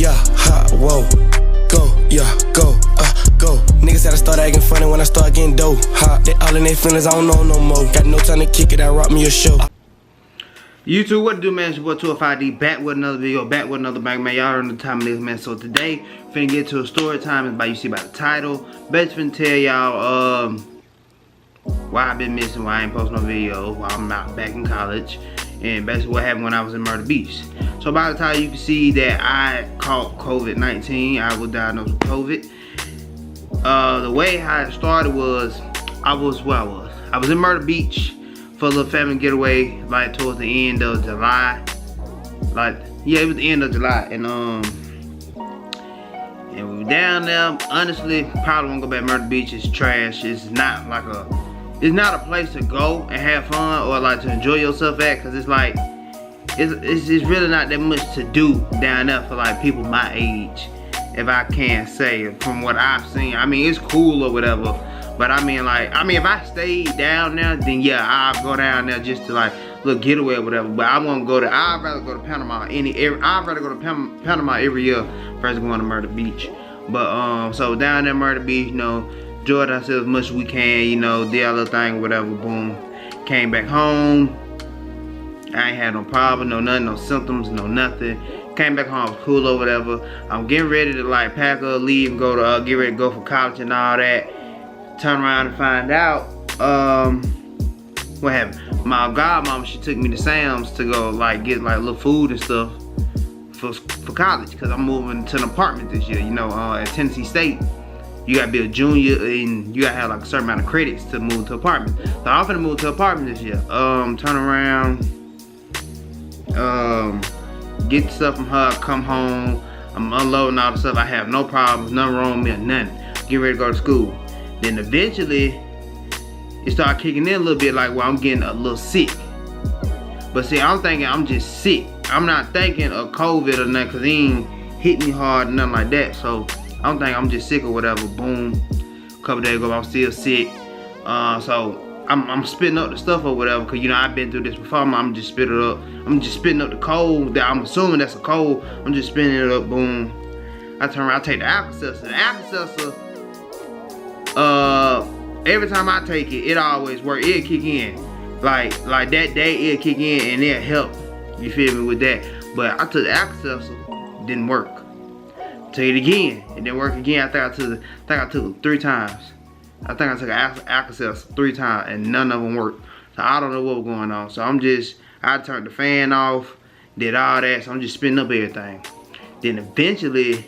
yeah, ha, whoa. Go, yeah, go, go. Niggas had to start acting funny when I start getting dope. Ha, they all in their feelings, I don't know no more. Got no time to kick it, I rock me a show. YouTube, what to do, man? It's your boy 205D back with another video, back with another bang, man. Y'all already know the time it is, man. So today, finna get to a story time. It's by, you see by the title. Basically finna tell y'all why I've been missing, why I ain't posting no video, why I'm not back in college, and basically what happened when I was in Murder Beach. So by the time you can see that I caught COVID-19, I was diagnosed with COVID. The way how it started was, I was in Murder Beach for a little family getaway, like towards the end of July. Yeah, it was the end of July, and we were down there. Honestly, probably won't go back to Murder Beach. It's trash. It's not like it's not a place to go and have fun or like to enjoy yourself at, cause it's like it's really not that much to do down there for like people my age, if I can say, from what I've seen. I mean, it's cool or whatever, but I mean if I stayed down there, then yeah, I'll go down there just to like little getaway or whatever. But I won't go to. I'd rather go to Panama I'd rather go to Panama every year versus going to Murder Beach. But so down there Murder Beach, you know, enjoyed ourselves as much as we can, you know, did our little thing, whatever. Boom, came back home. I ain't had no problem, no nothing, no symptoms, no nothing. Came back home, was cool or whatever. I'm getting ready to like pack up, leave, and go to get ready to go for college and all that. Turn around and find out what happened. My godmama, she took me to Sam's to go like get like little food and stuff for college, because I'm moving to an apartment this year, you know, at Tennessee State. You gotta be a junior and you gotta have like a certain amount of credits to move to an apartment. So I'm finna move to an apartment this year. Turn around, get the stuff from her, come home. I'm unloading all the stuff. I have no problems, nothing wrong with me or nothing. Get ready to go to school. Then eventually, it started kicking in a little bit, like, well, I'm getting a little sick. But see, I'm thinking I'm just sick. I'm not thinking of COVID or nothing, because it ain't hit me hard or nothing like that. So I'm thinking I'm just sick or whatever. Boom. A couple days ago, I'm still sick. So I'm spitting up the stuff or whatever, because, you know, I've been through this before. I'm just spitting it up. I'm just spitting up the cold. That I'm assuming that's a cold. I'm just spitting it up. Boom. I turn around, I take the Alka-Seltzer. The Alka-Seltzer, every time I take it, it always works. It'll kick in. Like that day, it'll kick in and it'll help. You feel me with that? But I took the Alka-Seltzer, didn't work. Take it again, it didn't work again. I think I took it 3 times. I think I took an Alka-Seltzer 3 times and none of them worked. So I don't know what was going on. So I turned the fan off, did all that. So I'm just spinning up everything. Then eventually,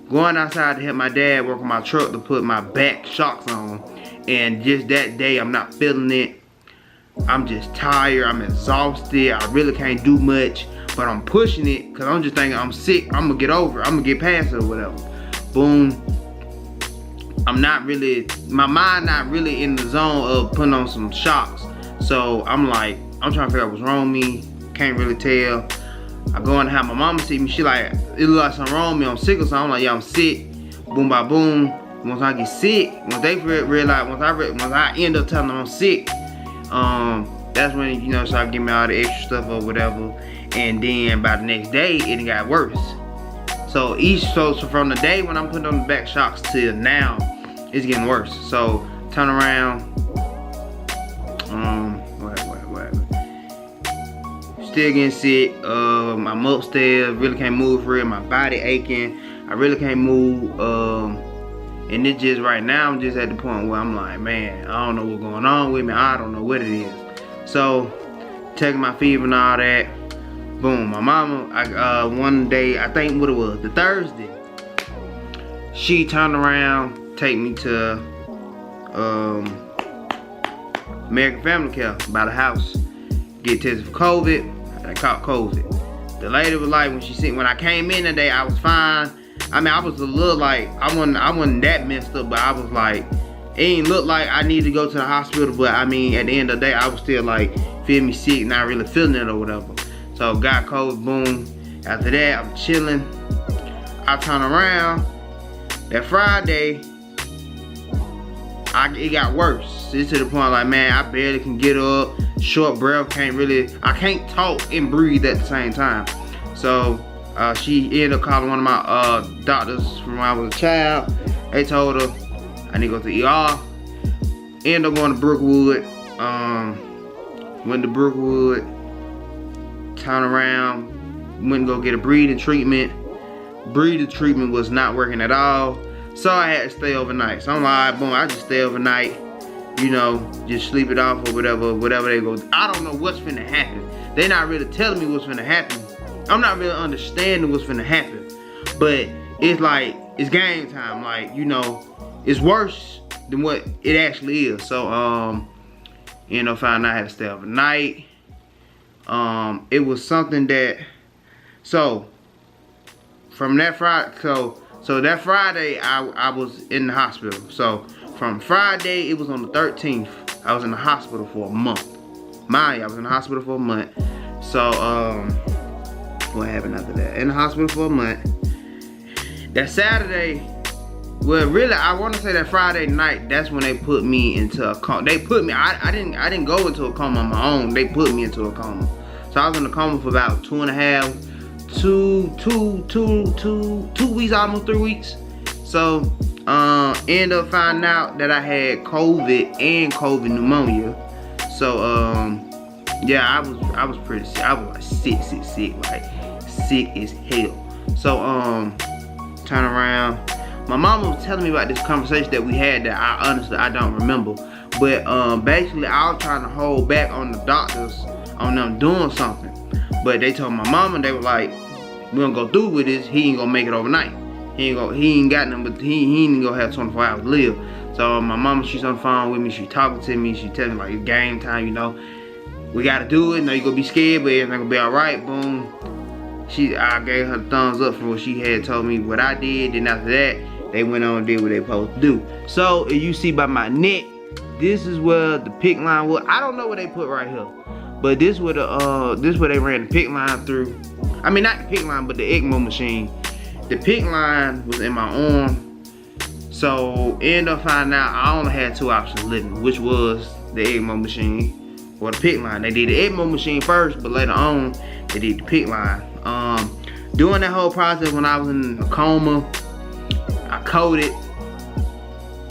going outside to help my dad work on my truck to put my back shocks on. And just that day, I'm not feeling it. I'm just tired, I'm exhausted, I really can't do much. But I'm pushing it, because I'm just thinking I'm sick, I'm gonna get over it, I'm gonna get past it or whatever. Boom. I'm not really, my mind not really in the zone of putting on some shocks. So I'm like, I'm trying to figure out what's wrong with me, can't really tell. I go in and have my mama see me, she like, it look like something wrong with me, I'm sick or something. I'm like, yeah, I'm sick. Boom by boom. Once I get sick, once they realize, once I end up telling them I'm sick, that's when, you know, start giving me all the extra stuff or whatever. And then by the next day, it got worse. So from the day when I'm putting on the back shocks till now, it's getting worse. So turn around, still getting sick. I'm upstairs, really can't move for real. My body aching, I really can't move. And it just right now, I'm just at the point where I'm like, man, I don't know what's going on with me. I don't know what it is. So checking my fever and all that. Boom, my mama, one day, I think what it was, the Thursday, she turned around, take me to American Family Care by the house, get tested for COVID. I caught COVID. The lady was like, when I came in that day, I was fine. I mean, I was a little like, I wasn't that messed up, but I was like, it ain't look like I need to go to the hospital, but I mean, at the end of the day, I was still like, feel me sick, not really feeling it or whatever. So got COVID, boom. After that, I'm chilling. I turn around, that Friday, it got worse. It's to the point like, man, I barely can get up, short breath, I can't talk and breathe at the same time. So She ended up calling one of my doctors from when I was a child. They told her I need to go to the ER. Ended up going to Brookwood. Went to Brookwood. Turned around. Went to go get a breathing treatment. Breathing treatment was not working at all. So I had to stay overnight. So I'm like, boom, I just stay overnight. You know, just sleep it off or whatever they go. I don't know what's finna happen. They not really telling me what's finna happen. I'm not really understanding what's finna happen. But it's like, it's game time. Like, you know, it's worse than what it actually is. So, you know, found out I had to stay overnight. It was something that, so, from that Friday, so that Friday, I was in the hospital. So, from Friday, it was on the 13th, I was in the hospital for a month. I was in the hospital for a month. So, what happened after that? In the hospital for a month. That Saturday, well, really, I want to say that Friday night, that's when they put me into a coma. They put me, I didn't go into a coma on my own. They put me into a coma. So I was in a coma for about 2 weeks, almost 3 weeks. So, ended up finding out that I had COVID and COVID pneumonia. So, yeah, I was pretty sick. I was like sick, like sick as hell. So, turn around. My mama was telling me about this conversation that we had that I honestly don't remember. But basically I was trying to hold back on the doctors on them doing something. But they told my mama, they were like, we gonna go through with this, he ain't gonna make it overnight. He ain't got nothing, but he ain't gonna have 24 hours to live. So my mama, she's on the phone with me, she talking to me, she telling me like, it's game time, you know. We gotta do it, now you gonna be scared, but everything gonna be alright, boom. I gave her the thumbs up for what she had told me what I did, then after that, they went on and did what they supposed to do. So, if you see by my neck, this is where the PICC line was. I don't know what they put right here, but this where they ran the PICC line through. I mean, not the PICC line, but the ECMO machine. The PICC line was in my arm. So, ended up finding out I only had 2 options living, which was the ECMO machine or the PICC line. They did the ECMO machine first, but later on, they did the PICC line. During that whole process, when I was in a coma, I coded.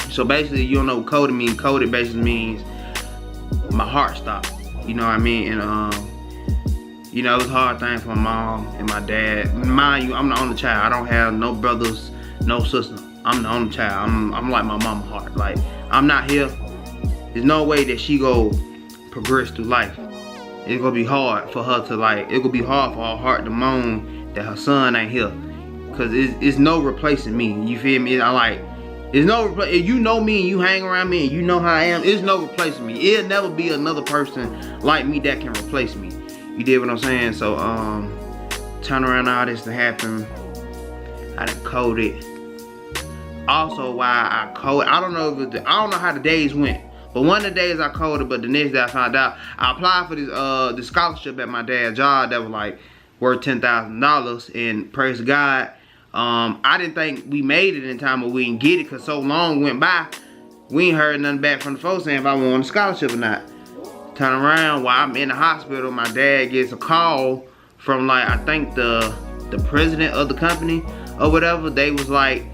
So basically, you don't know what coded means. Coded basically means my heart stopped. You know what I mean? And you know, it was a hard thing for my mom and my dad. Mind you, I'm the only child. I don't have no brothers, no sister. I'm the only child. I'm like my mama's heart. Like, I'm not here. There's no way that she go progress through life. It's gonna be hard for her to like, it's gonna be hard for her heart to moan that her son ain't here. Cause it's no replacing me, you feel me? I like, it's no, if you know me and you hang around me and you know how I am, it's no replacing me. It'll never be another person like me that can replace me. You did what I'm saying? So, turn around all this to happen. I done coded. Also, why I coded, I don't know how the days went. But one of the days I coded, but the next day I found out I applied for this scholarship at my dad's job that was like worth $10,000, and praise God, I didn't think we made it in time, but we didn't get it because so long went by, we ain't heard nothing back from the folks saying if I won the scholarship or not. Turn around while I'm in the hospital, my dad gets a call from like, I think the president of the company or whatever. They was like,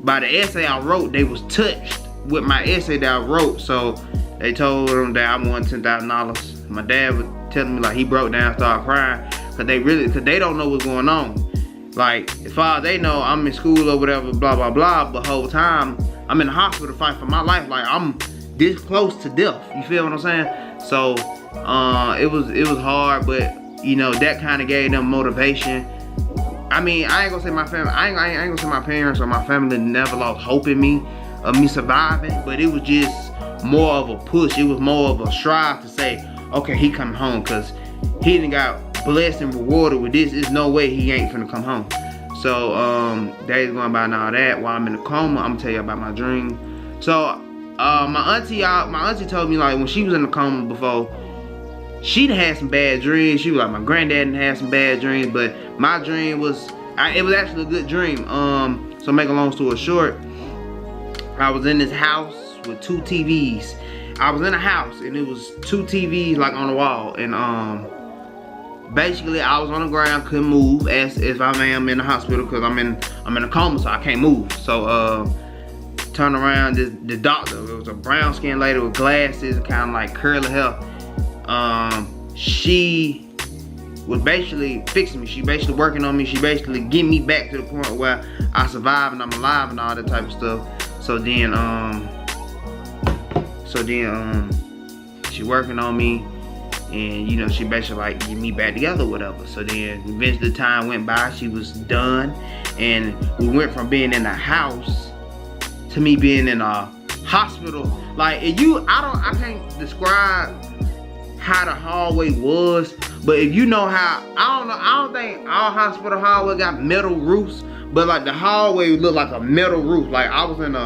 by the essay I wrote, they was touched with my essay that I wrote. So they told them that I won $10,000. My dad was telling me like he broke down, started crying, cause they don't know what's going on. Like, as far as they know, I'm in school or whatever, blah blah blah, but the whole time I'm in the hospital fighting for my life. Like, I'm this close to death. You feel what I'm saying? So it was hard, but you know, that kind of gave them motivation. I mean, I ain't gonna say my family, I ain't gonna say my parents or my family never lost hope in me of me surviving, but it was just more of a push. It was more of a strive to say, okay, he coming home, cause he done got blessed and rewarded with this. There's no way he ain't finna come home. So days going by and all that, while I'm in a coma, I'm gonna tell you about my dream. So my auntie told me like when she was in the coma before, she'd had some bad dreams. She was like, my granddad had some bad dreams, but my dream was, it was actually a good dream. So make a long story short, I was in this house with 2 TVs. I was in a house and it was 2 TVs like on the wall, and basically I was on the ground, couldn't move as if I am in the hospital because I'm in a coma, so I can't move. So turn around, the doctor, it was a brown skinned lady with glasses, kind of like curly hair. She was basically fixing me. She basically working on me. She basically getting me back to the point where I survive and I'm alive and all that type of stuff. So then she working on me, and you know, she basically like get me back together or whatever. So then eventually time went by, she was done, and we went from being in a house to me being in a hospital. Like I can't describe how the hallway was, but if you know how, I don't think all hospital hallway got metal roofs, but like the hallway looked like a metal roof. Like I was in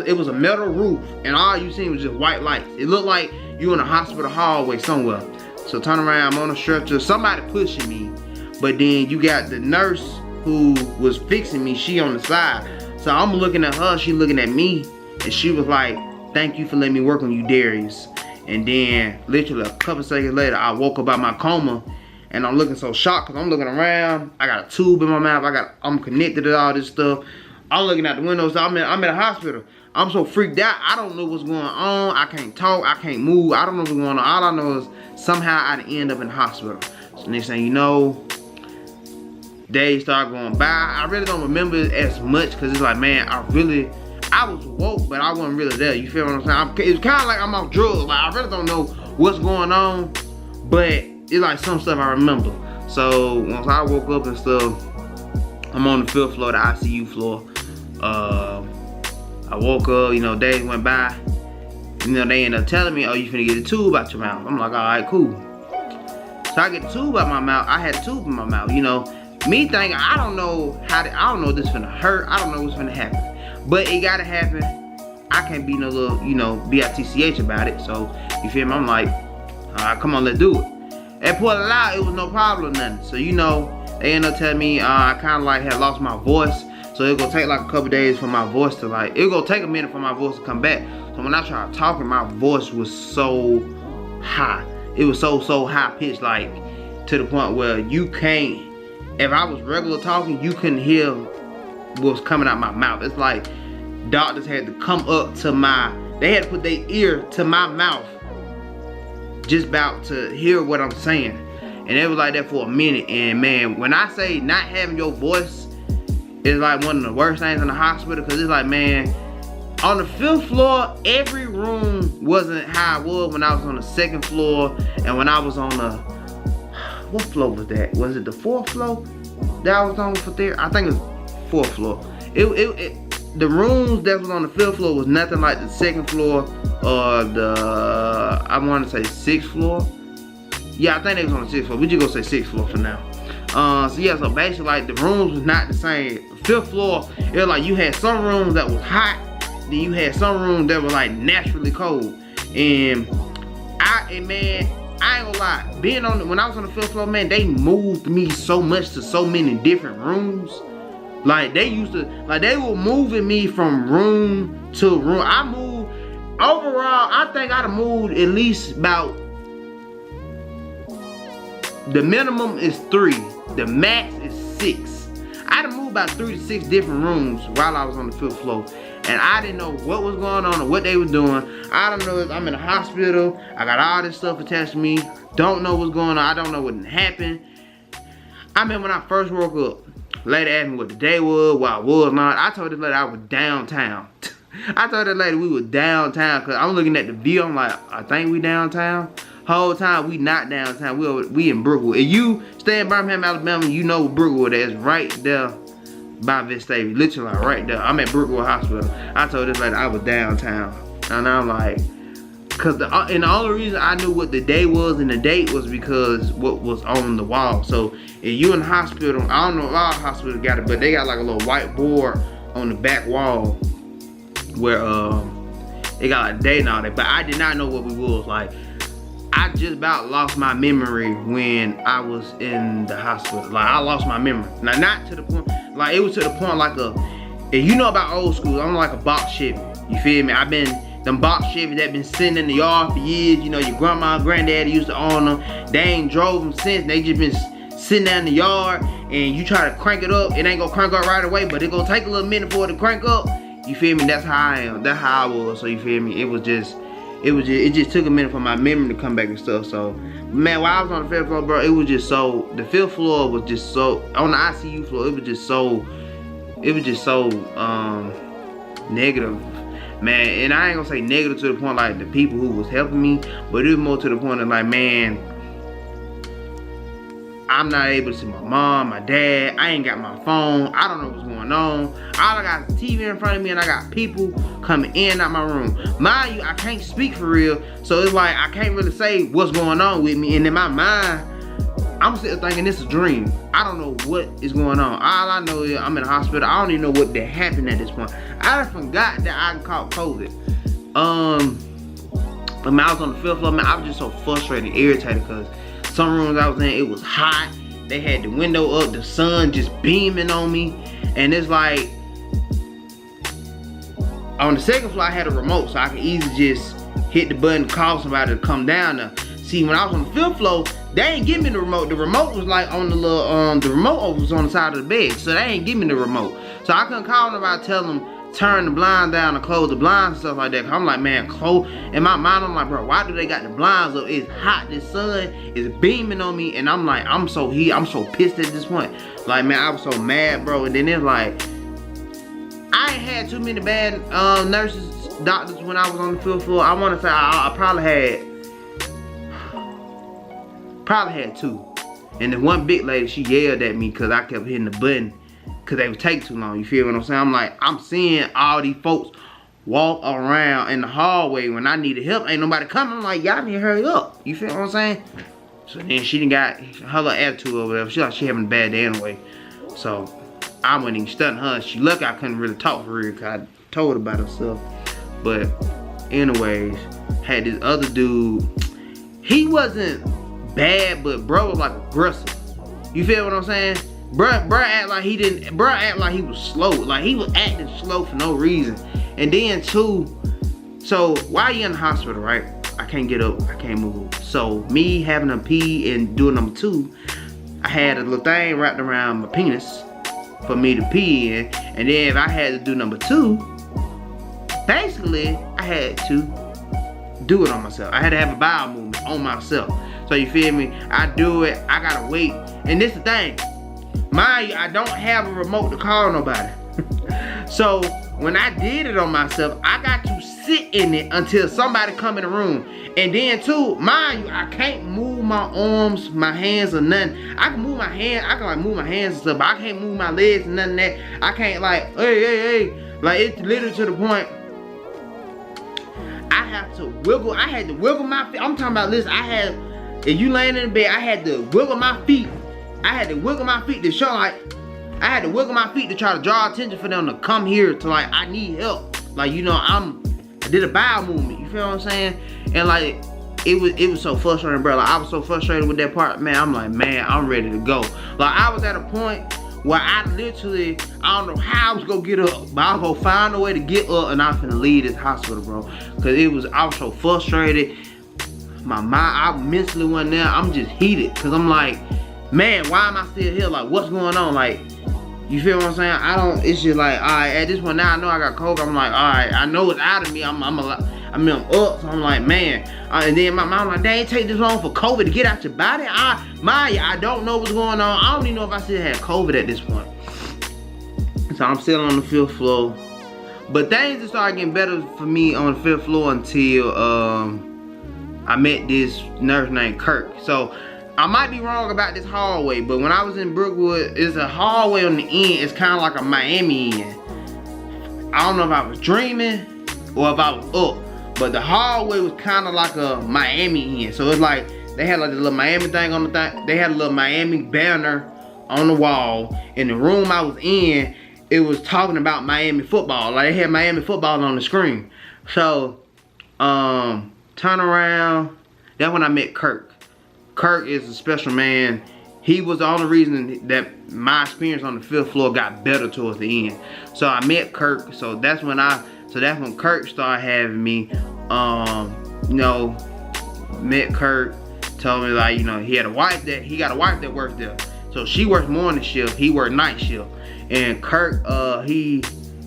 it was a metal roof, and all you seen was just white lights. It looked like you in a hospital hallway somewhere. So turn around, I'm on a stretcher, somebody pushing me, but then you got the nurse who was fixing me, she on the side. So I'm looking at her, she looking at me, and she was like, "Thank you for letting me work on you, Darius." And then literally a couple seconds later, I woke up out my coma, and I'm looking so shocked because I'm looking around. I got a tube in my mouth. I'm connected to all this stuff. I'm looking out the window, so I'm in a hospital. I'm so freaked out. I don't know what's going on. I can't talk. I can't move. I don't know what's going on. All I know is somehow I end up in the hospital. So next thing you know, days start going by. I really don't remember it as much because it's like, man, I was woke, but I wasn't really there. You feel what I'm saying? It's kind of like I'm off drugs. Like, I really don't know what's going on, but it's like some stuff I remember. So once I woke up and stuff, I'm on the 5th floor, the ICU floor. I woke up, you know, days went by. You know, they ended up telling me, "Oh, you finna get a tube out your mouth." I'm like, all right, cool. So I get the tube out my mouth. I had a tube in my mouth, you know. Me thinking, I don't know if this finna hurt. I don't know what's finna happen. But it gotta happen. I can't be no little, you know, BITCH about it. So, you feel me? I'm like, all right, come on, let's do it. At Port of Loud, it was no problem or nothing. So, you know, they ended up telling me I kind of like had lost my voice. So, it's gonna take like a couple days for my voice to like, it's gonna take a minute for my voice to come back. So, when I started talking, my voice was so high. It was so high pitched, like, to the point where you can't, if I was regular talking, you couldn't hear what was coming out my mouth. It's like doctors had to come up to they had to put their ear to my mouth just about to hear what I'm saying. And it was like that for a minute. And man, when I say not having your voice is like one of the worst things in the hospital, because it's like, man, on the 5th floor, every room wasn't how it was when I was on the 2nd floor, and when I was on the, what floor was that? Was it the 4th floor that I was on for there? I think it was 4th floor. The rooms that was on the 5th floor was nothing like the 2nd floor or the, I want to say 6th floor. Yeah, I think they was on the 6th floor. We just gonna say 6th floor for now. So yeah, so basically like the rooms was not the same. 5th floor, it was like you had some rooms that was hot, then you had some rooms that were like naturally cold. And man, I ain't gonna lie, when I was on the 5th floor, man, they moved me so much to so many different rooms. Like they were moving me from room to room. I moved, overall, I think I'd have moved at least about, the minimum is 3, the max is 6. I'd have moved about 3 to 6 different rooms while I was on the 5th floor. And I didn't know what was going on or what they were doing. I don't know if I'm in a hospital. I got all this stuff attached to me. Don't know what's going on. I don't know what happened. I mean, when I first woke up, lady asked me what the day was, where I was not. I told this lady I was downtown. I told that lady we were downtown because I'm looking at the view. I'm like, I think we downtown. Whole time we not downtown. We in Brookwood. If you stay in Birmingham, Alabama, you know what Brookwood is. Right there by Vestavia. Literally right there. I'm at Brookwood Hospital. I told this lady I was downtown. And I'm like, and the only reason I knew what the day was and the date was because what was on the wall. So if you in the hospital, I don't know if all hospitals got it, but they got like a little white board on the back wall where they got a date and all that. But I did not know what we was. Like, I just about lost my memory when I was in the hospital. Like, I lost my memory. Now, not to the point, like, it was to the point like if you know about old school, I'm like a box shipment. You feel me? I've been them box Chevys that been sitting in the yard for years. You know, your grandma and granddaddy used to own them. They ain't drove them since. They just been sitting there in the yard, and you try to crank it up, it ain't gonna crank up right away, but it gonna take a little minute for it to crank up. You feel me? That's how I am. That's how I was. So you feel me? It just took a minute for my memory to come back and stuff. So, man, while I was on the 5th floor, bro, it was just so, the 5th floor was just so, on the ICU floor, it was just so negative, man. And I ain't gonna say negative to the point like the people who was helping me, but it was more to the point of like, man, I'm not able to see my mom, my dad. I ain't got my phone. I don't know what's going on. All I got is TV in front of me, and I got people coming in and out my room. Mind you, I can't speak for real, so it's like I can't really say what's going on with me. And in my mind, I'm still thinking this is a dream. I don't know what is going on. All I know is I'm in the hospital. I don't even know what that happened at this point. I forgot that I caught COVID. But when I was on the 5th floor, man, I was just so frustrated, irritated, because some rooms I was in, it was hot. They had the window up, the sun just beaming on me. And it's like, on the 2nd floor, I had a remote, so I could easily just hit the button, call somebody to come down there. See, when I was on the 5th floor, they ain't give me the remote. The remote was like on the little, the remote was on the side of the bed, so they ain't give me the remote. So I couldn't call nobody, tell them, turn the blind down or close the blinds and stuff like that. I'm like, man, close. In my mind, I'm like, bro, why do they got the blinds up? It's hot. The sun is beaming on me, and I'm like, I'm so pissed at this point. Like, man, I was so mad, bro. And then it's like, I ain't had too many bad nurses, doctors when I was on the 5th floor. I want to say I probably had 2. And the one big lady, she yelled at me because I kept hitting the button, because they would take too long. You feel what I'm saying? I'm like, I'm seeing all these folks walk around in the hallway when I needed help. Ain't nobody coming. I'm like, y'all need to hurry up. You feel what I'm saying? So then she done got her little attitude over there. She like she having a bad day anyway. So I wasn't even studying her. She lucky I couldn't really talk for real, because I told her about herself. But anyways, had this other dude. He wasn't bad, but bro was like aggressive. You feel what I'm saying? Bruh act like he didn't. Bruh act like he was slow. Like he was acting slow for no reason. And then too, so while you in the hospital, right? I can't get up. I can't move. So me having to pee and doing number 2, I had a little thing wrapped around my penis for me to pee in. And then if I had to do number 2, basically I had to do it on myself. I had to have a bowel movement on myself. So you feel me? I do it. I gotta wait. And this the thing. Mind you, I don't have a remote to call nobody. So when I did it on myself, I got to sit in it until somebody come in the room. And then too, mind you, I can't move my arms, my hands, or nothing. I can move my hands, I can like move my hands and stuff, but I can't move my legs and nothing of that. I can't like, hey. Like it's literally to the point I had to wiggle my feet. I'm talking about this. If you laying in the bed, I had to wiggle my feet. I had to wiggle my feet to show like, I had to wiggle my feet to try to draw attention for them to come here to like, I need help. Like, you know, I did a bowel movement, you feel what I'm saying? And like, it was so frustrating, bro. Like I was so frustrated with that part, man. I'm like, man, I'm ready to go. Like I was at a point where I literally, I don't know how I was gonna get up, but I was gonna find a way to get up and I was finna leave this hospital, bro. Cause I was so frustrated. My mind, I mentally wasn't there. I'm just heated, cause I'm like, man, why am I still here? Like, what's going on? Like, you feel what I'm saying? It's just like, all right, at this point now I know I got COVID. I'm like, all right, I know it's out of me. I'm up, so I'm like, man. And then my mom like, they ain't take this long for COVID to get out your body. I don't know what's going on. I don't even know if I still had COVID at this point. So I'm still on the 5th floor. But things just started getting better for me on the 5th floor until I met this nurse named Kirk. So I might be wrong about this hallway, but when I was in Brookwood, it's a hallway on the end. It's kind of like a Miami end. I don't know if I was dreaming or if I was up, but the hallway was kind of like a Miami end. So it's like they had like the little Miami thing on the thing. They had a little Miami banner on the wall. In the room I was in, it was talking about Miami football. Like they had Miami football on the screen. So turn around. That's when I met Kirk. Kirk is a special man. He was the only reason that my experience on the 5th floor got better towards the end. So I met Kirk. So that's when I So that's when Kirk started having me. You know, met Kirk, told me like, you know, he got a wife that works there. So she works morning shift, he worked night shift. And Kirk, he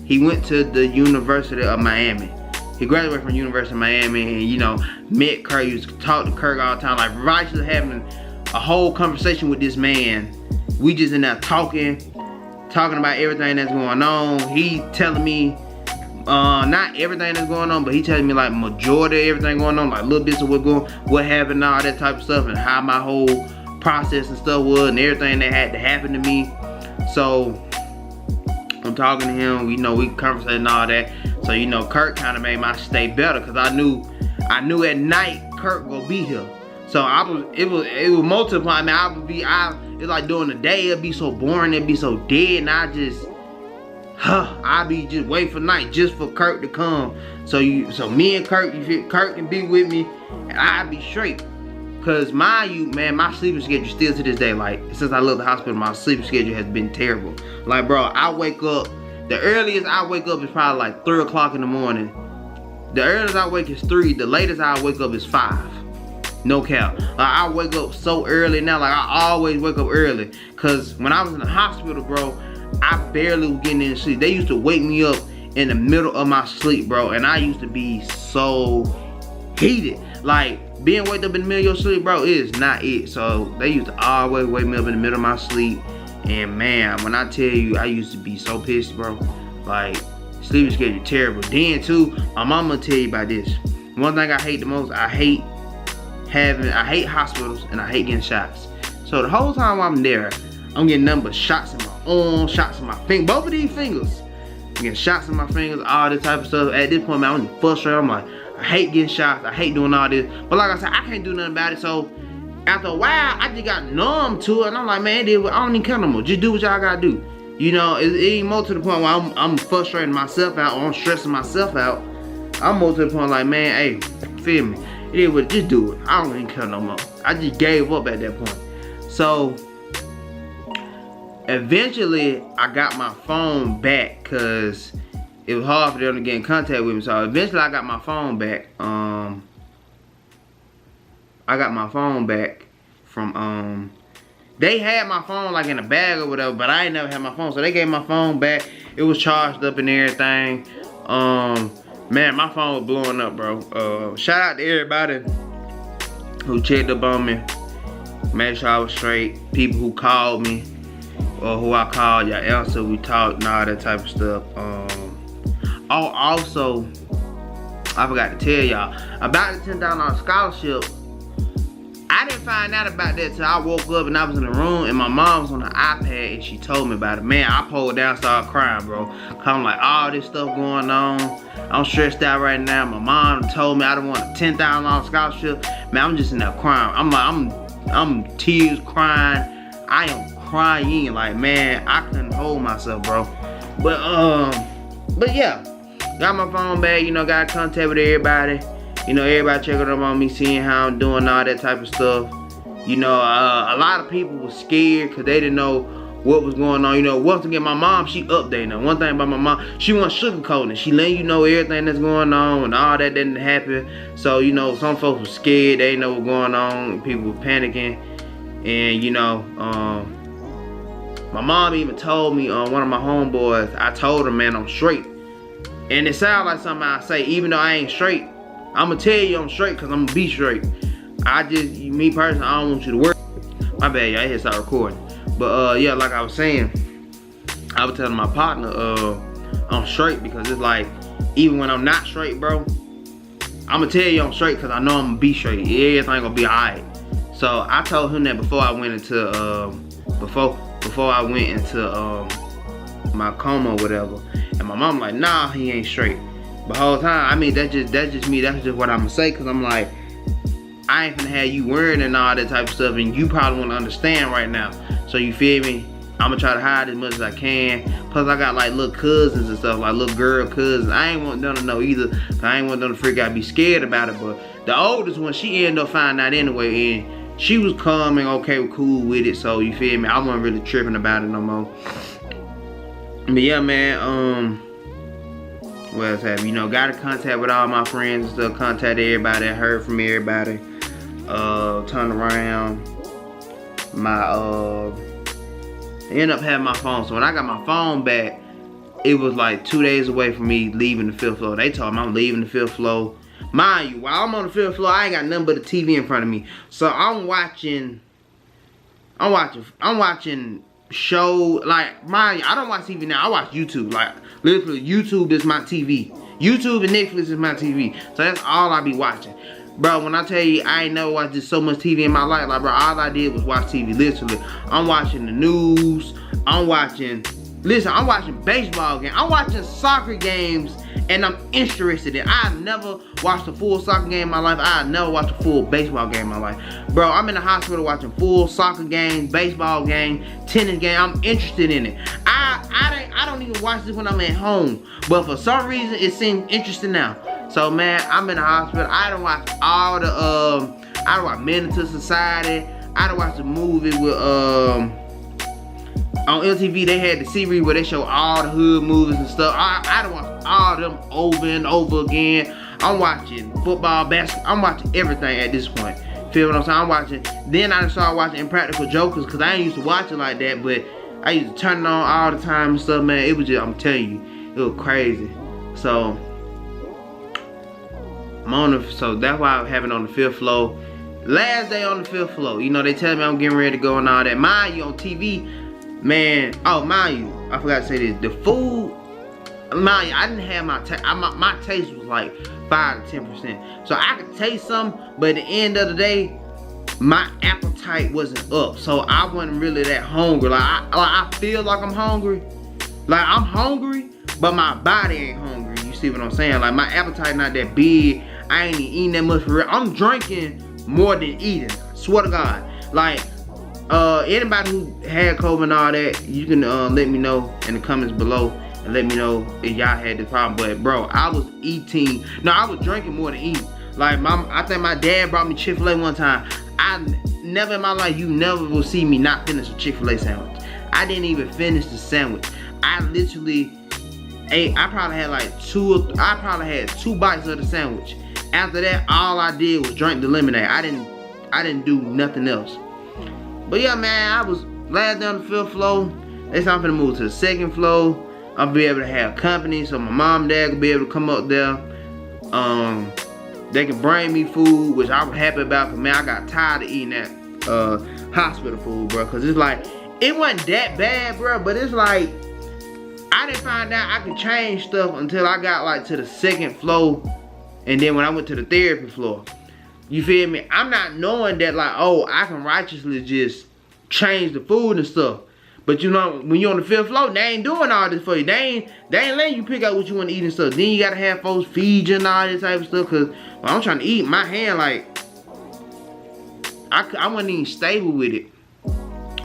went to the University of Miami. He graduated from the University of Miami, and you know, met Kirk. Used to talk to Kirk all the time. Like, righteous having a whole conversation with this man. We just in there talking about everything that's going on. He telling me, not everything that's going on, but he telling me like majority of everything going on, like little bits of what happened, all that type of stuff, and how my whole process and stuff was, and everything that had to happen to me. So I'm talking to him, you know, we conversating and all that. So, you know, Kirk kind of made my stay better, because I knew at night Kirk gonna be here. So it was multiplying. I mean, it's like during the day it'd be so boring, it'd be so dead, and I'd be just waiting for night just for Kirk to come. So me and Kirk, Kirk can be with me, and I'd be straight. Cause mind you, man, my sleeping schedule still to this day, like since I left the hospital, my sleeping schedule has been terrible. Like, bro, I wake up, the earliest I wake up is probably like 3 o'clock in the morning. The earliest I wake is 3, the latest I wake up is 5. No cap. I wake up so early now, like I always wake up early. Cause when I was in the hospital, bro, I barely was getting in sleep. They used to wake me up in the middle of my sleep, bro, and I used to be so heated. Like, being waked up in the middle of your sleep, bro, is not it. So they used to always wake me up in the middle of my sleep. And man, when I tell you, I used to be so pissed, bro. Like, sleeping schedule terrible. Then too, my mama tell you about this. One thing I hate the most, I hate hospitals, and I hate getting shots. So the whole time I'm there, I'm getting nothing but shots in my arm, shots in my finger, both of these fingers. I'm getting shots in my fingers, all this type of stuff. At this point, man, I'm frustrated. I'm like, I hate getting shots, I hate doing all this. But like I said, I can't do nothing about it. So after a while, I just got numb to it, and I'm like, man, I don't even care no more. Just do what y'all gotta do. You know, it ain't more to the point where I'm frustrating myself out, or I'm stressing myself out. I'm more to the point like, man, hey, feel me? It is what, just do it. I don't even care no more. I just gave up at that point. So eventually, I got my phone back, cause it was hard for them to get in contact with me. So eventually I got my phone back. I got my phone back from, they had my phone like in a bag or whatever, but I ain't never had my phone. So they gave my phone back. It was charged up and everything. Man, my phone was blowing up, bro. Shout out to everybody who checked up on me, made sure I was straight. People who called me, or who I called, y'all answered, we talked and all that type of stuff. Oh, also, I forgot to tell y'all about the $10,000 scholarship. I didn't find out about that till I woke up and I was in the room, and my mom was on the iPad and she told me about it. Man, I pulled down, started crying, bro. Cause I'm like, all this stuff going on. I'm stressed out right now. My mom told me I don't want a $10,000 scholarship. Man, I'm just in there crying. I'm like, I'm tears crying. I am crying. Like, man, I couldn't hold myself, bro. But yeah. Got my phone back, you know, got contact with everybody. You know, everybody checking up on me, seeing how I'm doing, all that type of stuff. You know, a lot of people were scared because they didn't know what was going on. You know, once again, my mom, she updating them. One thing about my mom, she wasn't sugarcoating. She letting you know everything that's going on and all that didn't happen. So, you know, some folks were scared. They didn't know what's going on. People were panicking. And, you know, my mom even told me, one of my homeboys, I told her, man, I'm straight. And it sounds like something I say, even though I ain't straight, I'm gonna tell you I'm straight, cause I'm gonna be straight. Me personally, I don't want you to worry. My bad, y'all, I had to start recording. But yeah, like I was saying, I was telling my partner, I'm straight, because it's like, even when I'm not straight, bro, I'm gonna tell you I'm straight, cause I know I'm gonna be straight. Everything gonna be alright. So I told him that before I went into before I went into my coma or whatever. And my mom like, nah, he ain't straight. But the whole time, I mean, that's just me. That's just what I'm gonna say, cause I'm like, I ain't finna have you worrying and all that type of stuff, and you probably wanna understand right now. So you feel me? I'm gonna try to hide as much as I can. Plus I got like little cousins and stuff, like little girl cousins. I ain't want them to know either, cause I ain't want them to freak out, be scared about it. But the oldest one, she ended up finding out anyway, and she was calm and okay, cool with it. So you feel me? I wasn't really tripping about it no more. But yeah, man, What else happened? You know, got in contact with all my friends and stuff. Contacted everybody. Heard from everybody. Turned around. Ended up having my phone. So when I got my phone back, it was like 2 days away from me leaving the 5th floor. They told me I'm leaving the 5th floor. Mind you, while I'm on the 5th floor, I ain't got nothing but a TV in front of me. So I'm watching show, like, mind you, I don't watch TV now. I watch YouTube. Like, literally, YouTube is my TV. YouTube and Netflix is my TV. So that's all I be watching. Bro, when I tell you I ain't never watched so much TV in my life, like, bro, all I did was watch TV, literally. I'm watching the news. I'm watching baseball games. I'm watching soccer games, and I'm interested in it. I've never watched a full soccer game in my life. I've never watched a full baseball game in my life. Bro, I'm in the hospital watching full soccer games, baseball game, tennis game. I'm interested in it. I don't even watch this when I'm at home, but for some reason it seems interesting now. So man, I'm in the hospital. I done watch all the I done watch Men to Society. I done watch the movie with on LTV. They had the series where they show all the hood movies and stuff. I done watch all of them over and over again. I'm watching football, basketball. I'm watching everything at this point. Feel what I'm saying? I'm watching. Then I started watching Impractical Jokers because I ain't used to watch it like that, but I used to turn it on all the time and stuff, man. It was just, I'm telling you, it was crazy. So so that's why I'm having on the 5th floor. Last day on the 5th floor. You know, they tell me I'm getting ready to go and all that. Mind you, on TV, man. Oh, mind you, I forgot to say this. The food, mind you, I didn't have my taste. My taste was like 5 to 10%. So I could taste some, but at the end of the day, my appetite wasn't up. So I wasn't really that hungry. Like I feel like I'm hungry. Like I'm hungry, but my body ain't hungry. You see what I'm saying? Like my appetite not that big. I ain't eating that much for real. I'm drinking more than eating. Swear to God. Like anybody who had COVID and all that, you can let me know in the comments below and let me know if y'all had this problem. But bro, I was drinking more than eating. Like I think my dad brought me Chick-fil-A one time. I never in my life, you never will see me not finish a Chick-fil-A sandwich. I didn't even finish the sandwich. I literally ate, I probably had 2 bites of the sandwich. After that, all I did was drink the lemonade. I didn't do nothing else. But yeah, man, I was last day on the 5th floor. They said I'm finna move to the 2nd floor. I'll be able to have company, so my mom and dad will be able to come up there. They can bring me food, which I'm happy about, because man, I got tired of eating that hospital food, bro. Because it's like, it wasn't that bad, bro, but it's like, I didn't find out I could change stuff until I got like to the 2nd floor. And then when I went to the therapy floor, you feel me? I'm not knowing that like, oh, I can righteously just change the food and stuff. But you know, when you're on the 5th floor, they ain't doing all this for you. They ain't letting you pick out what you want to eat and stuff. Then you gotta have folks feed you and all this type of stuff. Cause when I'm trying to eat, my hand like, I wasn't even stable with it.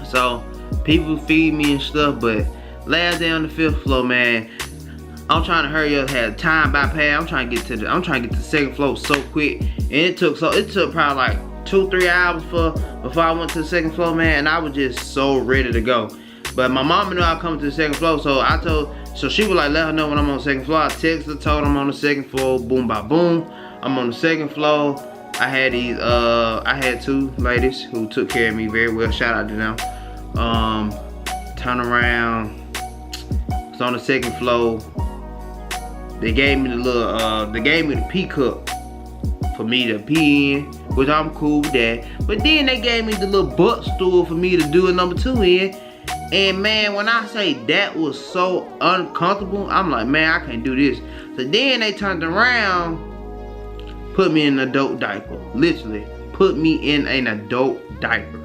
So people feed me and stuff. But last day on the 5th floor, man, I'm trying to hurry up, have time bypass. I'm trying to get to the 2nd floor so quick, and it took probably like 2-3 hours before I went to the 2nd floor, man. And I was just so ready to go. But my mama knew I was coming to the 2nd floor, so she was like, let her know when I'm on the 2nd floor. I texted her, told her I'm on the 2nd floor. Boom, by boom, I'm on the 2nd floor. I had 2 ladies who took care of me very well. Shout out to them. Turn around. It's on the 2nd floor. They gave me the pee cup for me to pee in, which I'm cool with that. But then they gave me the little butt stool for me to do a number 2 in. And man, when I say that was so uncomfortable, I'm like, man, I can't do this. So then they turned around, put me in an adult diaper. Literally, put me in an adult diaper.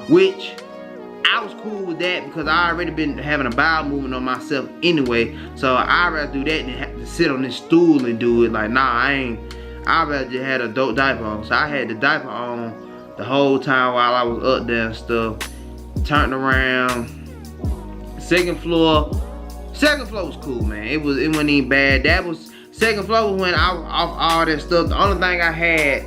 Which, I was cool with that because I already been having a bowel movement on myself anyway. So I'd rather do that than have to sit on this stool and do it. Like, nah, I'd rather just have an adult diaper on. So I had the diaper on the whole time while I was up there and stuff. Turned around. 2nd floor was cool, man. It wasn't even bad. 2nd floor was when I was off all that stuff. The only thing I had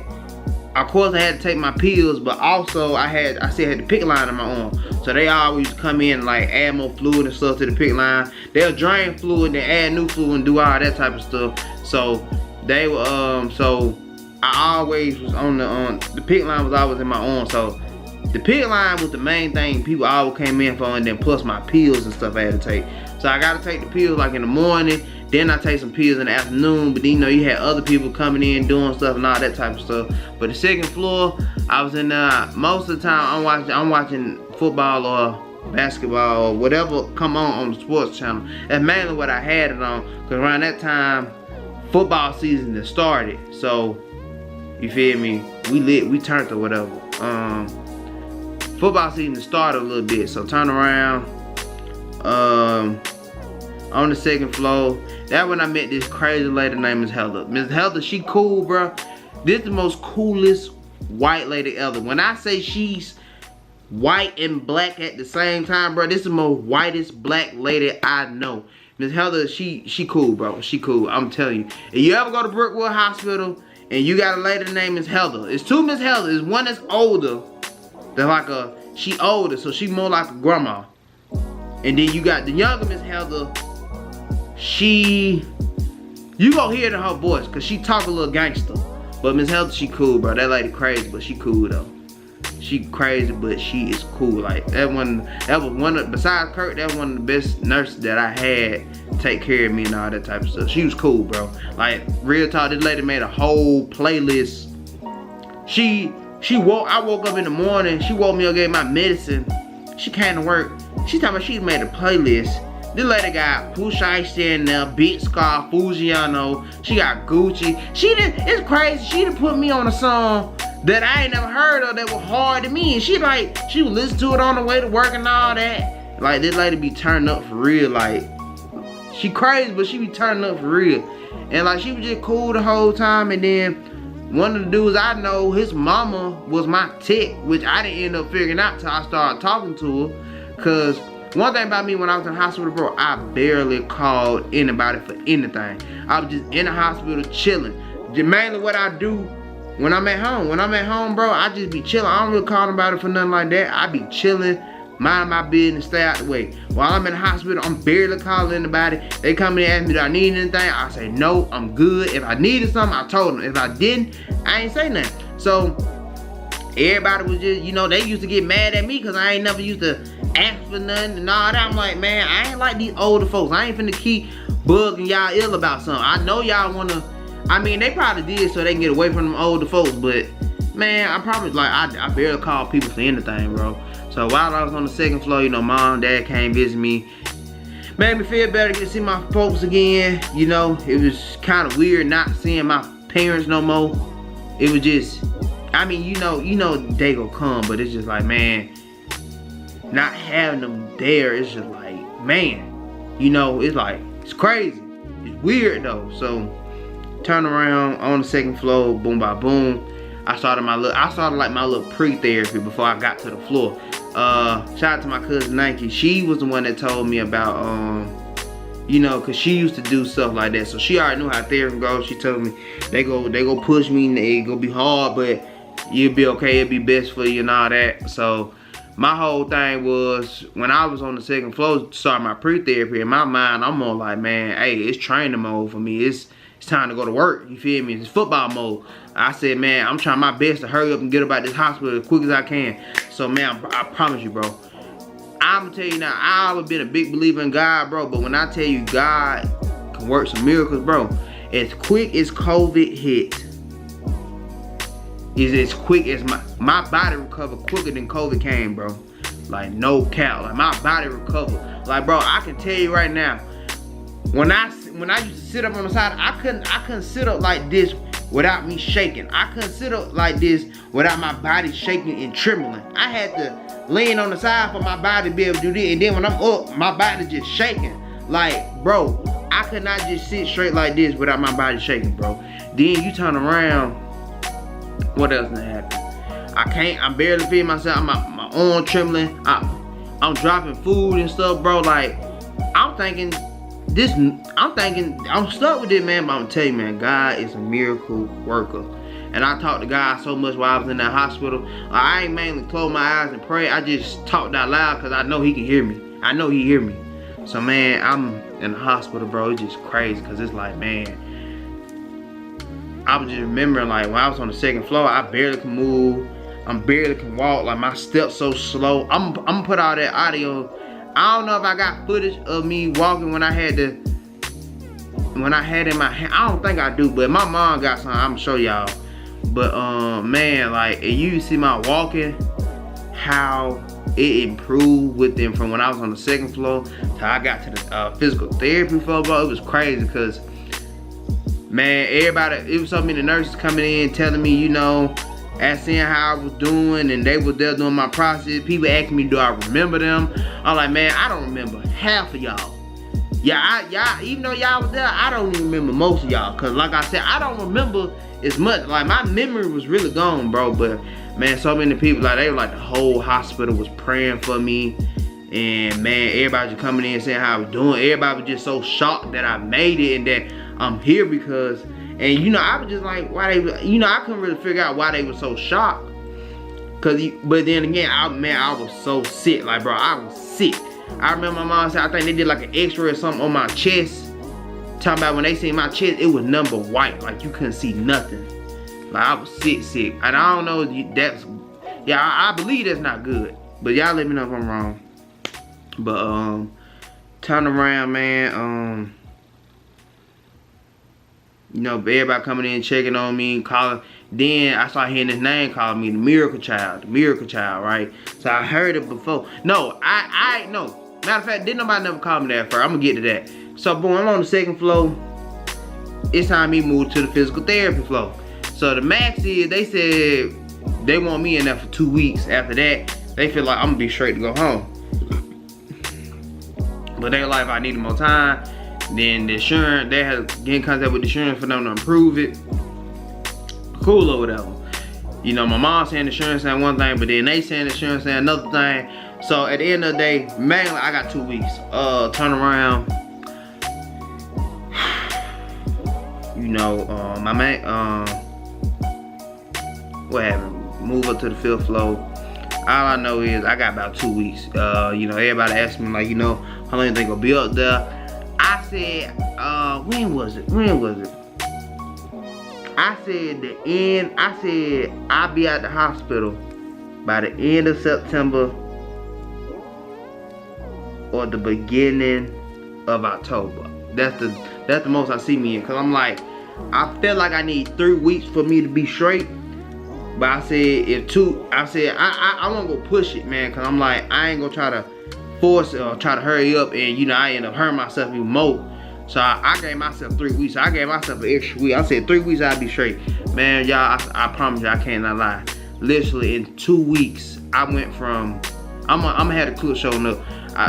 of course I had to take my pills, but also I still had the pick line in my arm. So they always come in like add more fluid and stuff to the pick line. They'll drain fluid, then add new fluid and do all that type of stuff. So they were so I always was on the pick line was always in my arm. So the pick line was the main thing people always came in for, and then plus my pills and stuff I had to take. So I gotta take the pills like in the morning, then I take some pills in the afternoon, but then you know you had other people coming in doing stuff and all that type of stuff. But the second floor, I was in there most of the time. I'm watching football or basketball or whatever come on the sports channel. That's mainly what I had it on, because around that time football season had started. So you feel me, we turned or whatever. Football season started a little bit, so turn around on the second floor. That when I met this crazy lady named Miss Heather. Miss Heather, she cool, bro. This is the most coolest white lady ever. When I say she's white and black at the same time, bro, this is the most whitest black lady I know. Miss Heather, she cool, bro. She cool. I'm telling you. If you ever go to Brookwood Hospital and you got a lady named Miss Heather, it's two Miss Heather. It's one that's older. They're like she older, so she more like a grandma. And then you got the younger Miss Heather. You gonna hear it in her voice, cause she talk a little gangster. But Miss Heather, she cool, bro. That lady crazy, but she cool though. She crazy, but she is cool. Like that was one of, besides Kurt, that was one of the best nurses that I had take care of me and all that type of stuff. She was cool, bro. Like real talk, this lady made a whole playlist. I woke up in the morning, she woke me up, gave my medicine. She came to work. She talking about she made a playlist. This lady got Pusha T in there, Beat Scar, Fujiano. She got Gucci. It's crazy. She done put me on a song that I ain't never heard of that was hard to me. And she would listen to it on the way to work and all that. Like this lady be turning up for real. Like she crazy, but she be turning up for real. And like she was just cool the whole time. And then one of the dudes I know, his mama was my tech, which I didn't end up figuring out till I started talking to her. Cause one thing about me, when I was in the hospital, bro, I barely called anybody for anything. I was just in the hospital chilling. Mainly what I do when I'm at home. When I'm at home, bro, I just be chilling. I don't really call nobody for nothing like that. I be chilling, mind my business, stay out the way. While I'm in the hospital, I'm barely calling anybody. They come in and ask me, do I need anything? I say, no, I'm good. If I needed something, I told them. If I didn't, I ain't say nothing. So everybody was just, you know, they used to get mad at me because I ain't never used to ask for nothing and all that. I'm like, man, I ain't like these older folks. I ain't finna keep bugging y'all ill about something. I know y'all wanna, I mean, they probably did so they can get away from them older folks, but man, I probably, like, I barely call people for anything, bro. So while I was on the second floor, you know, mom, dad came visit me. Made me feel better to get to see my folks again. You know, it was kind of weird not seeing my parents no more. It was just, I mean, you know they gonna come, but it's just like, man, not having them there, it's just like, man, you know, it's like, it's crazy. It's weird though. So turn around on the second floor, boom by boom. I started like my little pre-therapy before I got to the floor. Shout out to my cousin Nike. She was the one that told me about you know, cause she used to do stuff like that. So she already knew how therapy goes. She told me they go push me and it go be hard, but you'll be okay, it'll be best for you and all that. So my whole thing was, when I was on the second floor starting my pre-therapy, in my mind I'm more like, man, hey, it's training mode for me. It's time to go to work, you feel me? It's football mode. I said, man, I'm trying my best to hurry up and get up out this hospital as quick as I can. So man, I promise you, bro, I'm gonna tell you now, I've always been a big believer in God, bro, but when I tell you God can work some miracles, bro, as quick as COVID hit, is as quick as my body recovered quicker than COVID came, bro. Like, no cap. Like, my body recovered. Like, bro, I can tell you right now, when I used to sit up on the side, I couldn't sit up like this without me shaking. I couldn't sit up like this without my body shaking and trembling. I had to lean on the side for my body to be able to do this, and then when I'm up, my body just shaking. Like, bro, I could not just sit straight like this without my body shaking, bro. Then you turn around, what else done happened? I'm barely feeling myself. My arm trembling. I'm dropping food and stuff, bro. Like, I'm thinking I'm stuck with it, man. But I'm telling you, man, God is a miracle worker. and I talked to God so much while I was in that hospital. I ain't mainly close my eyes and pray. I just talked out loud because I know he can hear me. I know he hear me. So man, I'm in the hospital, bro. It's just crazy because it's like, man, I was just remembering like when I was on the second floor, I barely can move. I barely can walk. Like my steps so slow. I'm gonna put all that audio. I don't know if I got footage of me walking when I had it in my hand. I don't think I do, but my mom got some. I'm gonna show y'all. But man, like you see my walking, how it improved within from when I was on the second floor till I got to the physical therapy floor, bro. It was crazy because, man, everybody, it was so many nurses coming in telling me, you know, asking how I was doing, and they were there doing my process. People asking me, do I remember them? I'm like, man, I don't remember half of y'all. Y'all, even though y'all was there, I don't even remember most of y'all. Cause like I said, I don't remember as much. Like my memory was really gone, bro. But man, so many people, like they were like the whole hospital was praying for me. And man, everybody just coming in saying how I was doing. Everybody was just so shocked that I made it and that I'm here because, and you know, I was just like, why they, you know, I couldn't really figure out why they were so shocked. But then again, I was so sick. Like, bro, I was sick. I remember my mom said, I think they did like an x-ray or something on my chest. Talking about when they seen my chest, it was number white. Like, you couldn't see nothing. Like, I was sick. And I don't know if that's, yeah, I believe that's not good. But y'all let me know if I'm wrong. But, turn around, man. You know, everybody coming in, checking on me, calling. Then I started hearing this name calling me the miracle child, right? So I heard it before. No, no. Matter of fact, didn't nobody never call me that first. I'm gonna get to that. So boom, I'm on the second floor. It's time me move to the physical therapy floor. So the max is, they said they want me in there for 2 weeks. After that, they feel like I'm gonna be straight to go home. But they like, if I needed more time, then the insurance, they had to get in contact with the insurance for them to approve it. Cool or whatever. You know, my mom saying the insurance saying one thing, but then they saying the insurance saying another thing. So at the end of the day, mainly I got 2 weeks. Turn around. You know, my man, what happened? Move up to the 5th floor. All I know is I got about 2 weeks. You know, everybody asked me like, you know, how long you think I'll be up there? I said, when was it? I said I'll be at the hospital by the end of September or the beginning of October. That's the most I see me in. Cause I'm like, I feel like I need 3 weeks for me to be straight. But I said I won't go push it, man. Cause I'm like, I ain't gonna try to force it or try to hurry up and, you know, I end up hurting myself even more. So I gave myself 3 weeks. I gave myself an extra week. I said 3 weeks I'd be straight. Man, y'all, I promise you, I cannot lie. Literally in 2 weeks, I went from, I'm gonna have the clip showing up.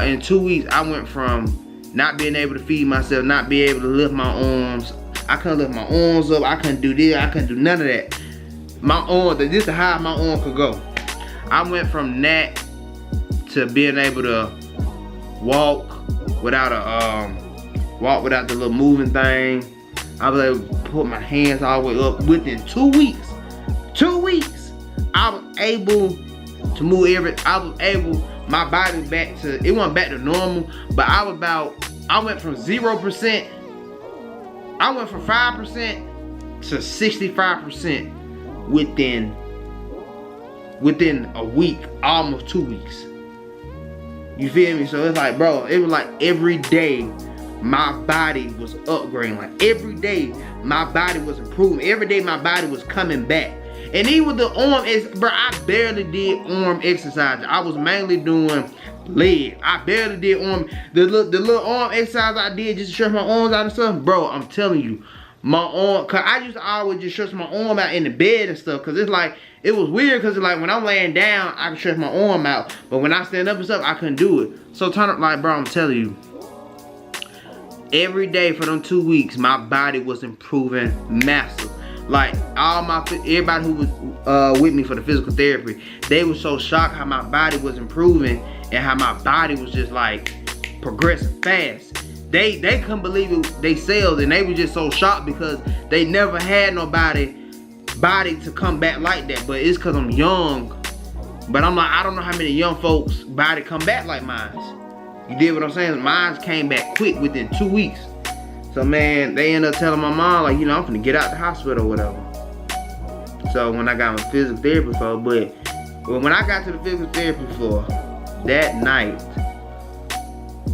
In 2 weeks, I went from not being able to feed myself, not being able to lift my arms. I couldn't lift my arms up. I couldn't do this. I couldn't do none of that. My arms, this is how my arm could go. I went from that to being able to walk without the little moving thing. I was able to put my hands all the way up within 2 weeks. 2 weeks, I was able to move my body back to, it wasn't back to normal, but I went from 0%, I went from 5% to 65% within a week, almost 2 weeks. You feel me? So it's like, bro, it was like every day my body was upgrading. Like every day my body was improving. Every day my body was coming back. And even the arm bro, I barely did arm exercise. I was mainly doing leg. I barely did arm. The little arm exercise I did just to stretch my arms out and stuff. Bro, I'm telling you, my arm, cause I used to always just stretch my arm out in the bed and stuff. Cause it's like, it was weird cause it's like when I'm laying down, I can stretch my arm out. But when I stand up and stuff, I couldn't do it. So turn up, like, bro, I'm telling you, every day for them 2 weeks, my body was improving massive. Like everybody who was with me for the physical therapy, they were so shocked how my body was improving and how my body was just like progressing fast. They couldn't believe it themselves, and they were just so shocked because they never had nobody body to come back like that, but it's cause I'm young. But I'm like, I don't know how many young folks body come back like mine. You did what I'm saying? Mine came back quick within 2 weeks. So man, they ended up telling my mom, like, you know, I'm finna get out the hospital or whatever. So when I got my physical therapy for, but when I got to the physical therapy for that night,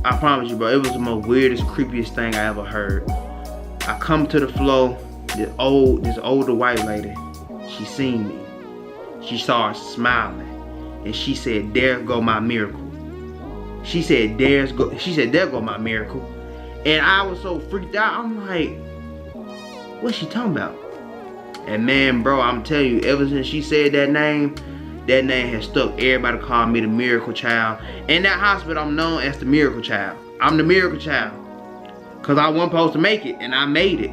I promise you, bro, it was the most weirdest, creepiest thing I ever heard. I come to the floor, this older white lady, she seen me. She started smiling, and she said, "There go my miracle." She said, "There go my miracle." And I was so freaked out. I'm like, what's she talking about? And man, bro, I'm telling you, ever since she said that name has stuck. Everybody called me the miracle child. In that hospital, I'm known as the miracle child. I'm the miracle child. Cause I wasn't supposed to make it, and I made it.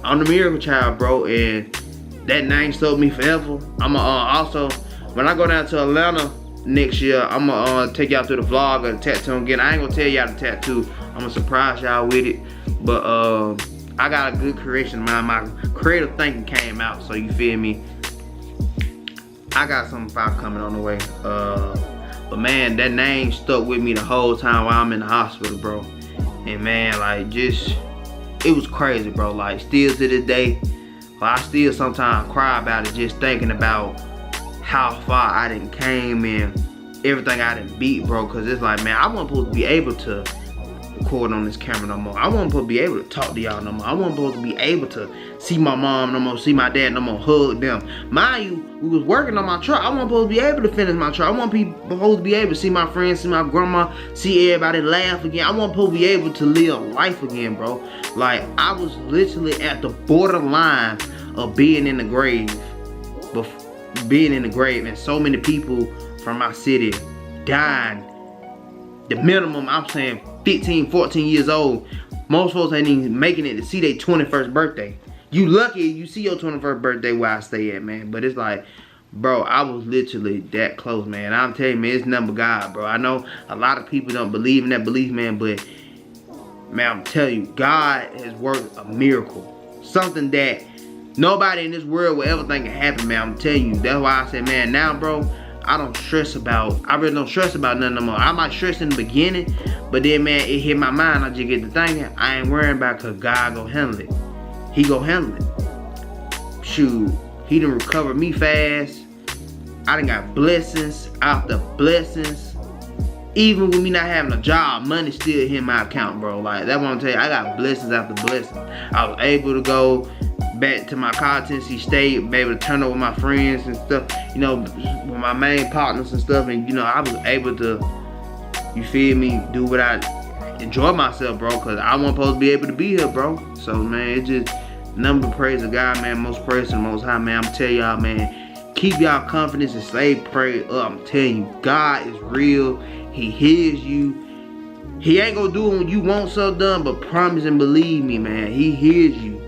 I'm the miracle child, bro, and that name stuck me forever. I'ma also, when I go down to Atlanta next year, I'ma take y'all through the vlog of the tattoo again. I ain't gonna tell y'all the tattoo. I'ma surprise y'all with it. But I got a good creation of mine. My creative thinking came out, so you feel me? I got something fire coming on the way. But man, that name stuck with me the whole time while I'm in the hospital, bro. And man, like, just, it was crazy, bro. Like, still to this day, I still sometimes cry about it, just thinking about how far I done came and everything I done beat, bro. Cause it's like, man, I wasn't supposed to be able to record on this camera no more. I wasn't supposed to be able to talk to y'all no more. I wasn't supposed to be able to see my mom no more, see my dad no more, hug them. Mind you, we was working on my truck. I wasn't supposed to be able to finish my truck. I wasn't supposed to be able to see my friends, see my grandma, see everybody laugh again. I wasn't supposed to be able to live life again, bro. Like, I was literally at the borderline of being in the grave. And so many people from my city dying. The minimum, I'm saying 15, 14 years old. Most folks ain't even making it to see their 21st birthday. You lucky you see your 21st birthday where I stay at, man. But it's like, bro, I was literally that close, man. I'm telling you, man, it's nothing but God, bro. I know a lot of people don't believe in that belief, man, but man, I'm telling you, God has worked a miracle. Something that nobody in this world will ever think can happen, man. I'm telling you. That's why I said, man, now, bro, I really don't stress about nothing no more. I might stress in the beginning, but then, man, it hit my mind. I just get to thinking, I ain't worrying about it, cause God gon' handle it. He gon' handle it. Shoot, he done recovered me fast. I done got blessings after blessings. Even with me not having a job, money still hit my account, bro. Like, that's what I'm telling you. I got blessings after blessings. I was able to go back to my college, Tennessee State, be able to turn up with my friends and stuff, you know, with my main partners and stuff, and you know, I was able to, you feel me, do what I enjoy myself, bro, because I wasn't supposed to be able to be here, bro. So man, it just number praise of God, man, most praise to the Most High, man. I'm telling y'all, man, keep y'all confidence and stay prayed up. I'm telling you, God is real. He hears you. He ain't gonna do it when you want something done, but promise and believe me, man, he hears you.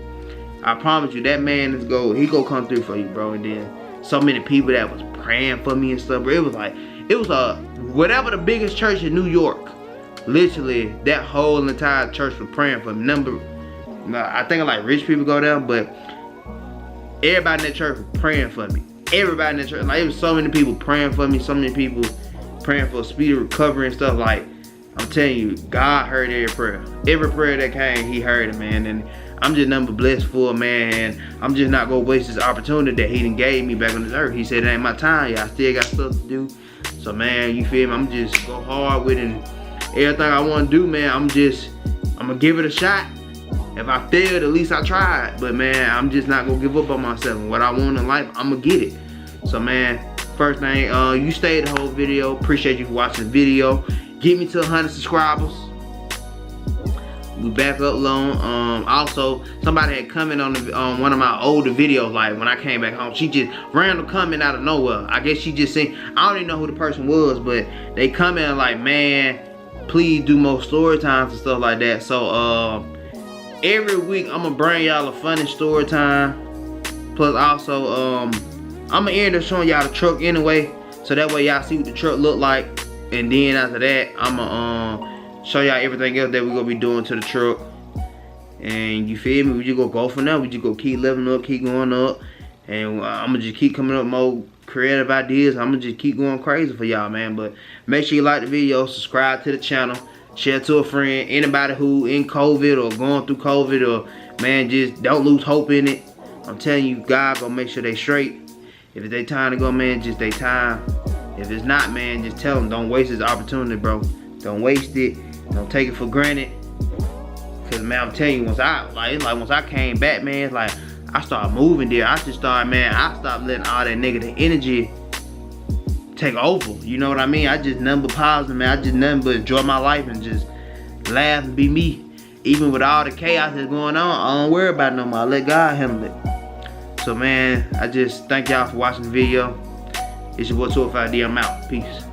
I promise you, that man he go come through for you, bro. And then so many people that was praying for me and stuff, bro. It was a whatever the biggest church in New York. Literally, that whole entire church was praying for me. I think like rich people go down, but everybody in that church was praying for me. Everybody in that church, like, it was so many people praying for me. So many people praying for a speedy recovery and stuff. Like, I'm telling you, God heard every prayer. Every prayer that came, he heard it, man. And I'm just number blessed for, man. And I'm just not gonna waste this opportunity that he done gave me back on this earth. He said it ain't my time, y'all. I still got stuff to do. So man, you feel me? I'm just go hard with it. And everything I want to do, man, I'm gonna give it a shot. If I failed, at least I tried. But man, I'm just not gonna give up on myself. And what I want in life, I'm gonna get it. So man, first thing, you stayed the whole video. Appreciate you for watching the video. Get me to 100 subscribers. We back up long. Also, somebody had commented on one of my older videos, like when I came back home. She just random comment out of nowhere. I guess she just seen, I don't even know who the person was, but they commented like, man, please do more story times and stuff like that. So every week I'm gonna bring y'all a funny story time. Plus also I'm gonna end up showing y'all the truck anyway, so that way y'all see what the truck look like. And then after that, I'm gonna show y'all everything else that we're gonna be doing to the truck. And you feel me? We just go from there. We just go keep leveling up, keep going up. And I'ma just keep coming up with more creative ideas. I'ma just keep going crazy for y'all, man. But make sure you like the video, subscribe to the channel, share to a friend. Anybody who in COVID or going through COVID, or man, just don't lose hope in it. I'm telling you, God gonna make sure they straight. If it's their time to go, man, just their time. If it's not, man, just tell them, don't waste this opportunity, bro. Don't waste it. Don't take it for granted. Cause man, I'm telling you, once I came back, man, it's like I started moving there. I just started, man, I stopped letting all that negative energy take over. You know what I mean? I just nothing but positive, man. I just nothing but enjoy my life and just laugh and be me. Even with all the chaos that's going on, I don't worry about it no more. I let God handle it. So man, I just thank y'all for watching the video. It's your boy 205D. I'm out. Peace.